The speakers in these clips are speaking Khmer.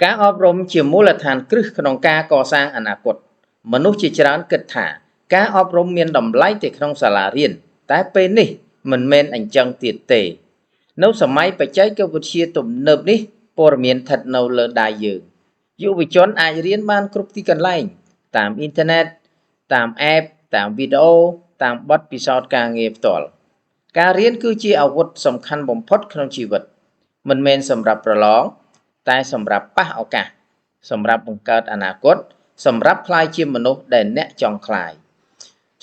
ការអប់រំជាមូលដ្ឋានគ្រឹះក្នុងការកសាងអនាគតមនុស្សជាច្រើនគិតថាការអប់រំមានតម្លៃតែក្នុងសាលារៀនតែពេលនេះមិនមែនអញ្ចឹងទៀតទេនៅសម័យបច្ចេកវិទ្យាទំនើបនេះព័ត៌មានស្ថិតនៅលើដៃយើងយុវជនអាចរៀនបានគ្រប់ទីកន្លែងតាមអ៊ីនធឺណិតតាម app តាមវីដេអូតាមបទពិសោធន៍ការងារផ្ទាល់ការរៀនគឺជាអាវុធសំខាន់បំផុតក្នុងជីវិតមិនមែនសម្រាប់ប្រឡងតែសម្រាប់ប៉ះឱកាសសម្រាប់បង្កើតអនាគតសម្រាប់ក្លាយជាមនុស្សដែលអ្នកចង់ក្លាយ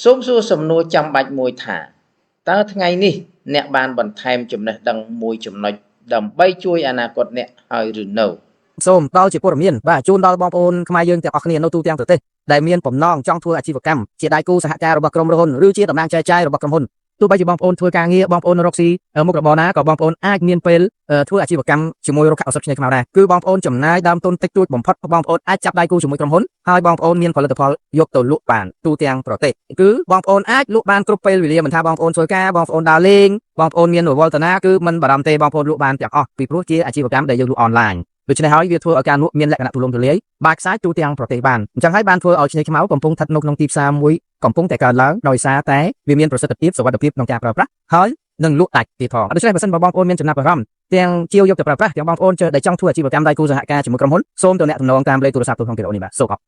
សូមសួរសំណួរចាំបាច់មួយថាតើថ្ងៃនេះអ្នកបានបន្ថែមចំណេះដឹងមួយចំណុចដើម្បីជួយអនាគតអ្នកហើយឬនៅសូមដល់ជាព័ត៌មានបាទជូនដល់បងប្អូនខ្មែរយើងទាំងអស់គ្នានៅទូទាំងប្រទេសដែលមានបំណងចង់ធ្វើអាជីវកម្មជាដៃគូសហការរបស់ក្រុមហ៊ុនឬជាតំណាងចែកចាយរបស់ក្រុមហ៊ុនទោះបីជាបងប្អូនធ្វើការងារបងប្អូនរកស៊ីមុខរបរណាក៏បងប្អូនអាចមានពេលធ្វើអាជីវកម្មជាមួយរុក្ខឱសថឆ្នេរខ្មៅដែរគឺបងប្អូនចំណាយដើមទុនតិចតួចបំផុតបងប្អូនអាចចាប់ដៃគូជាមួយក្រុមហ៊ុនហើយបងប្អូនមានផលិតផលយកទៅលក់បានទូទាំងប្រទេសគឺបងប្អូនអាចលក់បានគ្រប់ពេលវេលាមិនថាបងប្អូនធ្វើការបងប្អូនដើរលេងបងប្អូនមានវត្តនាគឺមិនបារម្ភទេបងប្អូនលក់បានទាំងអស់ពីព្រោះជាអាជីវកម្មដែលយើងលក់អនឡាញដូច្នេះហើយវាធ្វើឲ្យការលក់មានលក្ខណៈទូលំទូលាយបាក់ខ្សែទូទាំងប្រទេសបានអញ្ចឹងហើយបានធ្វើឲ្យឆ្នេរខ្មៅកំពុងស្ថិតនៅក្នុងទីផ្សារមួយកំពុងតែកើនឡើងដោយសារតែវាមានប្រសិទ្ធភាពសុវត្ថិភាពក្នុងការប្រើប្រាស់ហើយនឹងលក់ដាច់ទៀតផងដូច្នេះបើសិនបងប្អូនមានចំណាប់អារម្មណ៍ទាំងជាវយកទៅប្រើប្រាស់ទាំងបងប្អូនដែលចង់ធ្វើអាជីវកម្មដៃគូសហការជាមួយក្រុមហ៊ុនសូមទៅអ្នកទំនងតាមលេខទូរស័ព្ទក្នុងវីដេអូនេះបាទសូមអរ